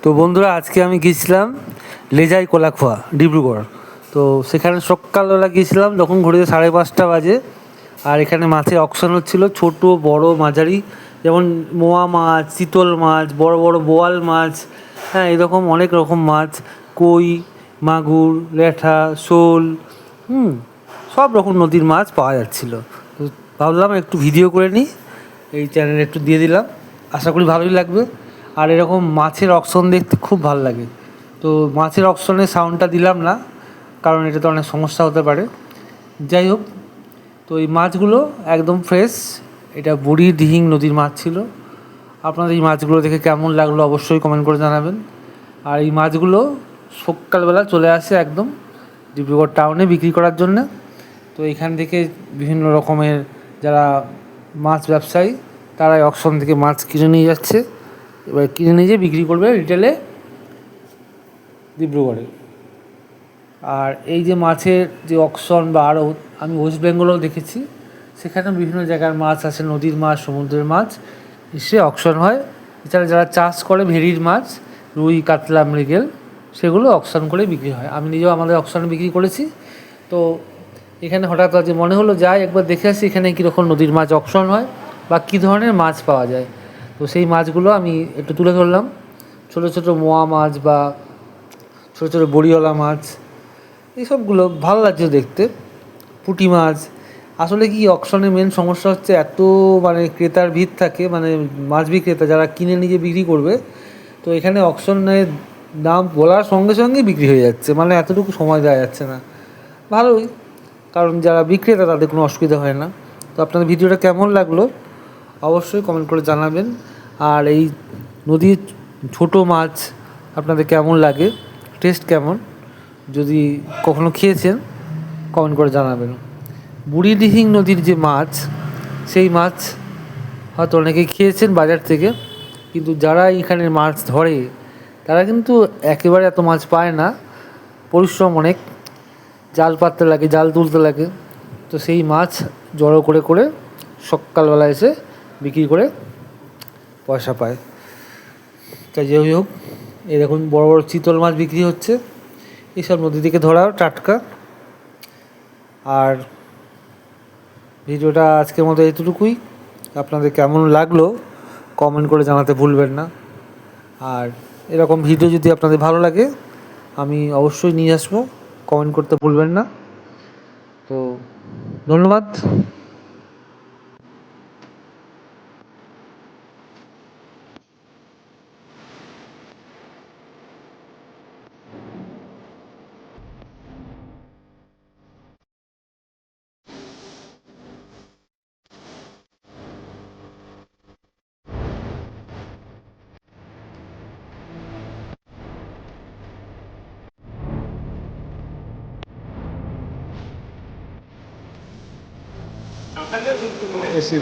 তো বন্ধুরা, আজকে আমি গিয়েছিলাম লেজাই কোলাখোয়া ডিব্রুগড়। তো সেখানে সকালবেলা গিয়েছিলাম, যখন ঘড়িতে 5:30 বাজে। আর এখানে মাছের অকশন হচ্ছিলো, ছোট বড় মাঝারি, যেমন মোয়া মাছ, চিতল মাছ, বড় বড় বোয়াল মাছ, হ্যাঁ এরকম অনেক রকম মাছ, কই, মাগুর, ল্যাঠা, শোল, সব রকম নদীর মাছ পাওয়া যাচ্ছিলো। তো ভাবলাম একটু ভিডিও করে নিই, এই চ্যানেলে একটু দিয়ে দিলাম, আশা করি ভালোই লাগবে। আর এরকম মাছের অকশন দেখতে খুব ভালো লাগে। তো মাছের অকশনের সাউন্ডটা দিলাম না, কারণ এটাতে অনেক সমস্যা হতে পারে। যাই হোক, তো এই মাছগুলো একদম ফ্রেশ, এটা বুড়িদিহিং নদীর মাছ ছিল। আপনাদের এই মাছগুলো দেখে কেমন লাগলো অবশ্যই কমেন্ট করে জানাবেন। আর এই মাছগুলো সকালবেলা চলে আসে একদম ডিব্রুগড় টাউনে বিক্রি করার জন্য। তো এখান থেকে বিভিন্ন রকমের যারা মাছ ব্যবসায়ী, তারা এই অকশন থেকে মাছ কিনে নিয়ে যাচ্ছে, এবার কিনে নিয়ে যেয়ে বিক্রি করবে রিটেলে ডিব্রুগড়ে। আর এই যে মাছের যে অকশন বা আরও, আমি ওয়েস্ট বেঙ্গলেও দেখেছি, সেখানে বিভিন্ন জায়গার মাছ আছে, নদীর মাছ, সমুদ্রের মাছ এসে অকশন হয়। এছাড়া যারা চাষ করে ভেড়ির মাছ, রুই, কাতলা, মৃগেল, সেগুলো অকশন করে বিক্রি হয়। আমি নিজেও আমাদের অকশনে বিক্রি করেছি। তো এখানে হঠাৎ আজ মনে হলো যাই একবার দেখে আসি এখানে কীরকম নদীর মাছ অকশন হয় বা কী ধরনের মাছ পাওয়া যায়। তো সেই মাছগুলো আমি একটু তুলে ধরলাম। ছোটো ছোটো মোয়া মাছ বা ছোটো ছোটো বড়িওয়ালা মাছ, এইসবগুলো ভালো লাগছে দেখতে। পুঁটি মাছ, আসলে কি অকশনের মেন সমস্যা হচ্ছে এত ক্রেতার ভিড় থাকে, মাছ বিক্রেতা যারা কিনে নিজে বিক্রি করবে। তো এখানে অকশনের দাম বলার সঙ্গে সঙ্গেই বিক্রি হয়ে যাচ্ছে, এতটুকু সময় দেওয়া যাচ্ছে না। ভালোই, কারণ যারা বিক্রেতা তাদের কোনো অসুবিধা হয় না। তো আপনাদের ভিডিওটা কেমন লাগলো অবশ্যই কমেন্ট করে জানাবেন। আর এই নদীর ছোট মাছ আপনাদের কেমন লাগে, টেস্ট কেমন, যদি কখনো খেয়েছেন কমেন্ট করে জানাবেন। বুড়িদিহিং নদীর যে মাছ, সেই মাছ হয়তো অনেকেই খেয়েছেন বাজার থেকে, কিন্তু যারা এখানে মাছ ধরে তারা কিন্তু একেবারে এত মাছ পায় না, পরিশ্রম অনেক, জাল পাততে লাগে, জাল তুলতে লাগে। তো সেই মাছ জড়ো করে করে সকালবেলা এসে বিক্রি করে পয়সা পায়। তাই যেই হোক, এই দেখুন বড় বড় চিতল মাছ বিক্রি হচ্ছে, এইসব নদী থেকে ধরা টাটকা। আর ভিডিওটা আজকের মতো এতটুকুই। আপনাদের কেমন লাগলো কমেন্ট করে জানাতে ভুলবেন না। আর এরকম ভিডিও যদি আপনাদের ভালো লাগে আমি অবশ্যই নিয়ে আসবো, কমেন্ট করতে ভুলবেন না। তো ধন্যবাদ। এসে